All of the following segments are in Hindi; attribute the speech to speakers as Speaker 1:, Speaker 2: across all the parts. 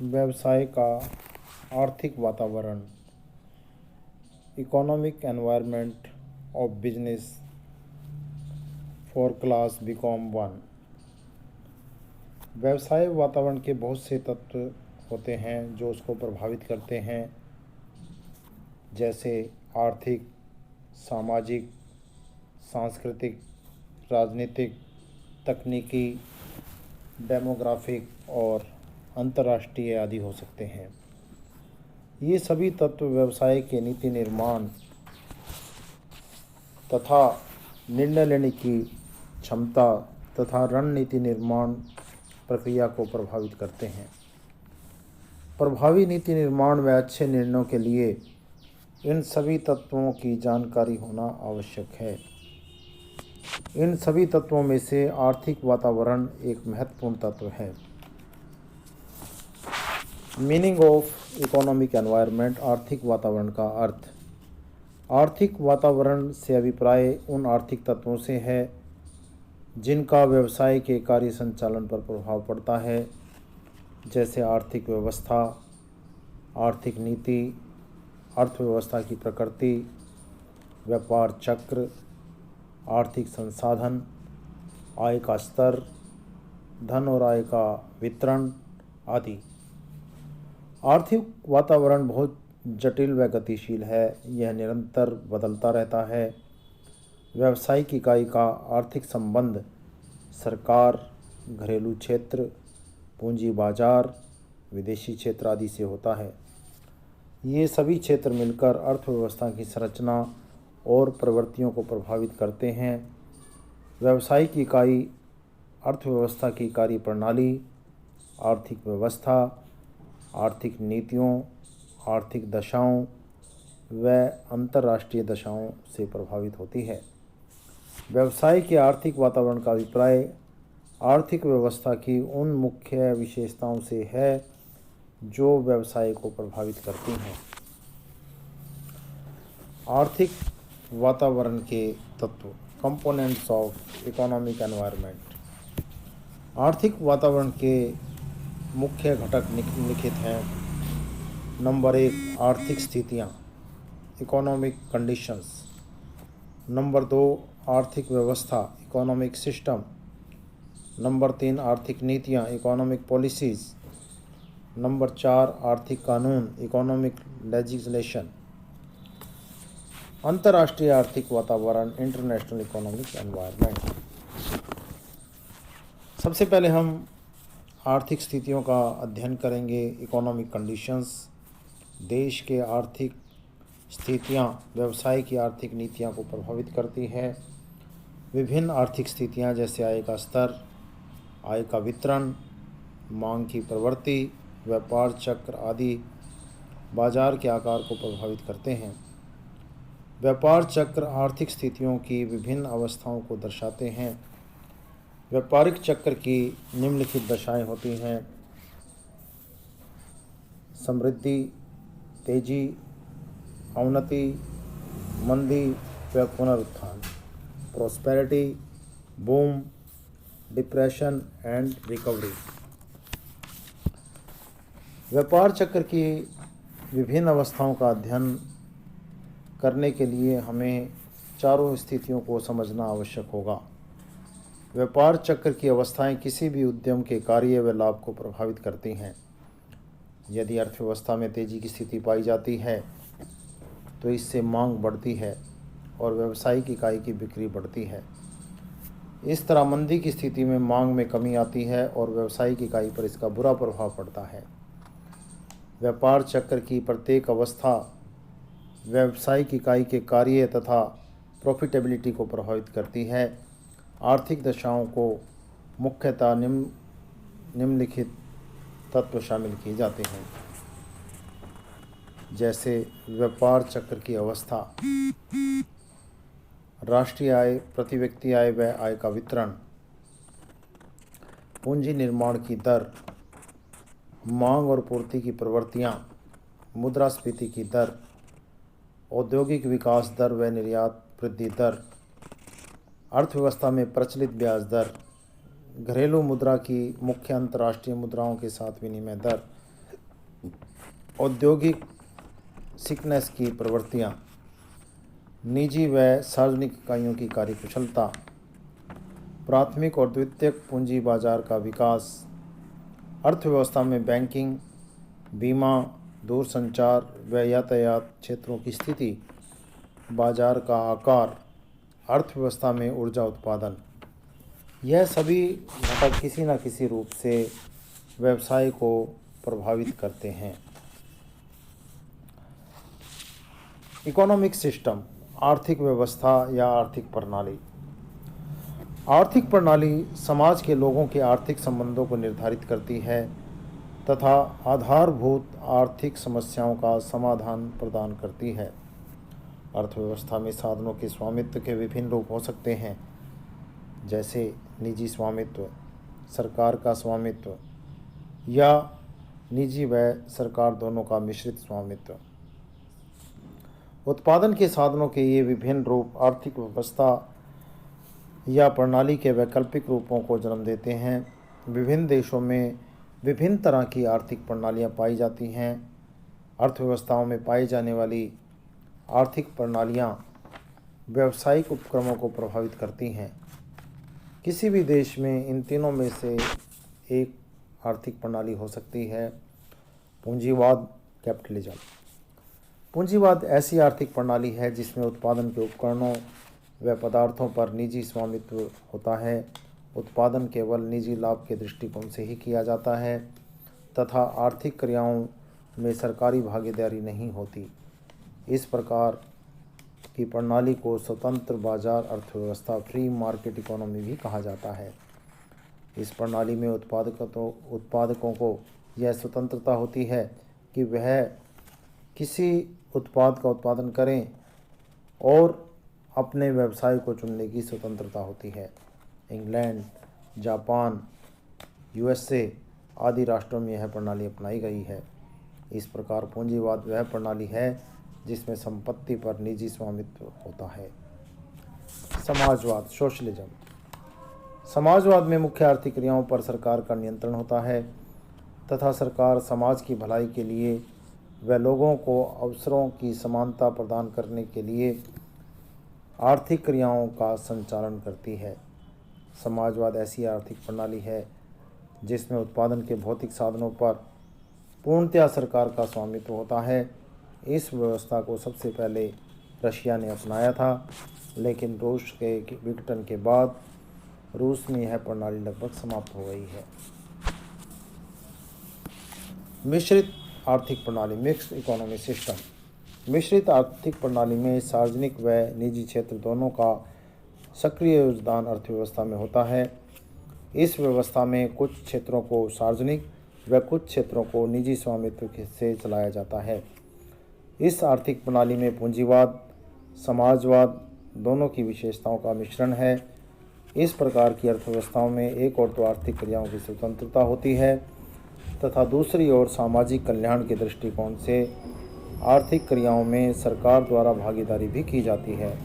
Speaker 1: व्यवसाय का आर्थिक वातावरण, economic environment of business for class BCom 1। व्यवसाय वातावरण के बहुत से तत्व होते हैं जो उसको प्रभावित करते हैं, जैसे आर्थिक, सामाजिक, सांस्कृतिक, राजनीतिक, तकनीकी, डेमोग्राफिक और अंतर्राष्ट्रीय आदि हो सकते हैं। ये सभी तत्व व्यवसाय के नीति निर्माण तथा निर्णय लेने की क्षमता तथा रणनीति निर्माण प्रक्रिया को प्रभावित करते हैं। प्रभावी नीति निर्माण व अच्छे निर्णयों के लिए इन सभी तत्वों की जानकारी होना आवश्यक है। इन सभी तत्वों में से आर्थिक वातावरण एक महत्वपूर्ण तत्व है। मीनिंग ऑफ इकोनॉमिक एनवायरनमेंट, आर्थिक वातावरण का अर्थ। आर्थिक वातावरण से अभिप्राय उन आर्थिक तत्वों से है जिनका व्यवसाय के कार्य संचालन पर प्रभाव पड़ता है, जैसे आर्थिक व्यवस्था, आर्थिक नीति, अर्थव्यवस्था की प्रकृति, व्यापार चक्र, आर्थिक संसाधन, आय का स्तर, धन और आय का वितरण आदि। आर्थिक वातावरण बहुत जटिल व गतिशील है। यह निरंतर बदलता रहता है। व्यावसायिक इकाई का आर्थिक संबंध सरकार, घरेलू क्षेत्र, पूंजी बाजार, विदेशी क्षेत्र आदि से होता है। ये सभी क्षेत्र मिलकर अर्थव्यवस्था की संरचना और प्रवृत्तियों को प्रभावित करते हैं। व्यावसायिक इकाई अर्थव्यवस्था की कार्यप्रणाली, आर्थिक व्यवस्था, आर्थिक नीतियों, आर्थिक दशाओं व अंतर्राष्ट्रीय दशाओं से प्रभावित होती है। व्यवसाय के आर्थिक वातावरण का अभिप्राय आर्थिक व्यवस्था की उन मुख्य विशेषताओं से है जो व्यवसाय को प्रभावित करती हैं। आर्थिक वातावरण के तत्व, कंपोनेंट्स ऑफ इकोनॉमिक एनवायरनमेंट। आर्थिक वातावरण के मुख्य घटक निम्नलिखित हैं। नंबर 1, आर्थिक स्थितियाँ, इकोनॉमिक कंडीशंस। नंबर 2, आर्थिक व्यवस्था, इकोनॉमिक सिस्टम। नंबर 3, आर्थिक नीतियाँ, इकोनॉमिक पॉलिसीज़। नंबर 4, आर्थिक कानून, इकोनॉमिक लेजिस्लेशन। अंतर्राष्ट्रीय आर्थिक वातावरण, इंटरनेशनल इकोनॉमिक एनवायरनमेंट। सबसे पहले हम आर्थिक स्थितियों का अध्ययन करेंगे। इकोनॉमिक कंडीशंस, देश के आर्थिक स्थितियां व्यवसाय की आर्थिक नीतियां को प्रभावित करती है। विभिन्न आर्थिक स्थितियां जैसे आय का स्तर, आय का वितरण, मांग की प्रवृत्ति, व्यापार चक्र आदि बाजार के आकार को प्रभावित करते हैं। व्यापार चक्र आर्थिक स्थितियों की विभिन्न अवस्थाओं को दर्शाते हैं। व्यापारिक चक्र की निम्नलिखित दशाएं होती हैं: समृद्धि, तेजी, अवनति, मंदी व पुनरुत्थान। Prosperity, boom, depression and recovery. व्यापार चक्र की विभिन्न अवस्थाओं का अध्ययन करने के लिए हमें चारों स्थितियों को समझना आवश्यक होगा। व्यापार चक्र की अवस्थाएं किसी भी उद्यम के कार्य व लाभ को प्रभावित करती हैं। यदि अर्थव्यवस्था में तेजी की स्थिति पाई जाती है तो इससे मांग बढ़ती है और व्यावसायिक इकाई की बिक्री बढ़ती है। इस तरह मंदी की स्थिति में मांग में कमी आती है और व्यावसायिक इकाई पर इसका बुरा प्रभाव पड़ता है। व्यापार चक्र की प्रत्येक अवस्था व्यावसायिक इकाई के कार्य तथा प्रॉफिटेबिलिटी को प्रभावित करती है। आर्थिक दशाओं को मुख्यतः निम्नलिखित तत्व शामिल किए जाते हैं, जैसे व्यापार चक्र की अवस्था, राष्ट्रीय आय, प्रति व्यक्ति आय व आय का वितरण, पूंजी निर्माण की दर, मांग और पूर्ति की प्रवृत्तियाँ, मुद्रास्फीति की दर, औद्योगिक विकास दर व निर्यात वृद्धि दर, अर्थव्यवस्था में प्रचलित ब्याज दर, घरेलू मुद्रा की मुख्य अंतर्राष्ट्रीय मुद्राओं के साथ विनिमय दर, औद्योगिक सिकनेस की प्रवृत्तियाँ, निजी व सार्वजनिक इकाइयों की कार्यकुशलता, प्राथमिक और द्वितीयक पूंजी बाजार का विकास, अर्थव्यवस्था में बैंकिंग, बीमा, दूरसंचार व यातायात क्षेत्रों की स्थिति, बाजार का आकार, अर्थव्यवस्था में ऊर्जा उत्पादन, यह सभी घटक किसी न किसी रूप से व्यवसाय को प्रभावित करते हैं। इकोनॉमिक सिस्टम, आर्थिक व्यवस्था या आर्थिक प्रणाली। आर्थिक प्रणाली समाज के लोगों के आर्थिक संबंधों को निर्धारित करती है तथा आधारभूत आर्थिक समस्याओं का समाधान प्रदान करती है। अर्थव्यवस्था में साधनों के स्वामित्व के विभिन्न रूप हो सकते हैं, जैसे निजी स्वामित्व, सरकार का स्वामित्व या निजी व सरकार दोनों का मिश्रित स्वामित्व। उत्पादन के साधनों के ये विभिन्न रूप आर्थिक व्यवस्था या प्रणाली के वैकल्पिक रूपों को जन्म देते हैं। विभिन्न देशों में विभिन्न तरह की आर्थिक प्रणालियाँ पाई जाती हैं। अर्थव्यवस्थाओं में पाई जाने वाली आर्थिक प्रणालियाँ व्यावसायिक उपक्रमों को प्रभावित करती हैं। किसी भी देश में इन तीनों में से एक आर्थिक प्रणाली हो सकती है। पूंजीवाद, कैपिटलिज्म। पूंजीवाद ऐसी आर्थिक प्रणाली है जिसमें उत्पादन के उपकरणों व पदार्थों पर निजी स्वामित्व होता है। उत्पादन केवल निजी लाभ के दृष्टिकोण से ही किया जाता है तथा आर्थिक क्रियाओं में सरकारी भागीदारी नहीं होती। इस प्रकार की प्रणाली को स्वतंत्र बाजार अर्थव्यवस्था, फ्री मार्केट इकोनॉमी भी कहा जाता है। इस प्रणाली में उत्पादकों को यह स्वतंत्रता होती है कि वह किसी उत्पाद का उत्पादन करें और अपने व्यवसाय को चुनने की स्वतंत्रता होती है। इंग्लैंड, जापान, यूएसए आदि राष्ट्रों में यह प्रणाली अपनाई गई है। इस प्रकार पूंजीवाद वह प्रणाली है जिसमें संपत्ति पर निजी स्वामित्व होता है। समाजवाद, सोशलिज्म। समाजवाद में मुख्य आर्थिक क्रियाओं पर सरकार का नियंत्रण होता है तथा सरकार समाज की भलाई के लिए व लोगों को अवसरों की समानता प्रदान करने के लिए आर्थिक क्रियाओं का संचालन करती है। समाजवाद ऐसी आर्थिक प्रणाली है जिसमें उत्पादन के भौतिक साधनों पर पूर्णतया सरकार का स्वामित्व होता है। इस व्यवस्था को सबसे पहले रशिया ने अपनाया था, लेकिन रूस के विघटन के बाद रूस में यह प्रणाली लगभग समाप्त हो गई है। मिश्रित आर्थिक प्रणाली, मिक्स्ड इकोनॉमी सिस्टम। मिश्रित आर्थिक प्रणाली में सार्वजनिक व निजी क्षेत्र दोनों का सक्रिय योगदान अर्थव्यवस्था में होता है। इस व्यवस्था में कुछ क्षेत्रों को सार्वजनिक व कुछ क्षेत्रों को निजी स्वामित्व से चलाया जाता है। इस आर्थिक प्रणाली में पूंजीवाद, समाजवाद दोनों की विशेषताओं का मिश्रण है। इस प्रकार की अर्थव्यवस्थाओं में एक ओर तो आर्थिक क्रियाओं की स्वतंत्रता होती है तथा दूसरी ओर सामाजिक कल्याण के दृष्टिकोण से आर्थिक क्रियाओं में सरकार द्वारा भागीदारी भी की जाती है।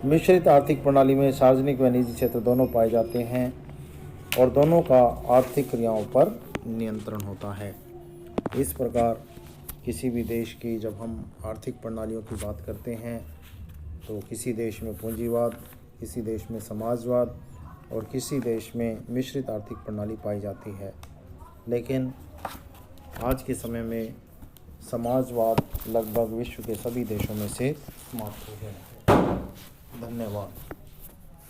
Speaker 1: मिश्रित आर्थिक प्रणाली में सार्वजनिक व निजी क्षेत्र दोनों पाए जाते हैं और दोनों का आर्थिक क्रियाओं पर नियंत्रण होता है। इस प्रकार किसी भी देश की जब हम आर्थिक प्रणालियों की बात करते हैं तो किसी देश में पूंजीवाद, किसी देश में समाजवाद और किसी देश में मिश्रित आर्थिक प्रणाली पाई जाती है। लेकिन आज के समय में समाजवाद लगभग विश्व के सभी देशों में से समाप्त हो गया है। धन्यवाद।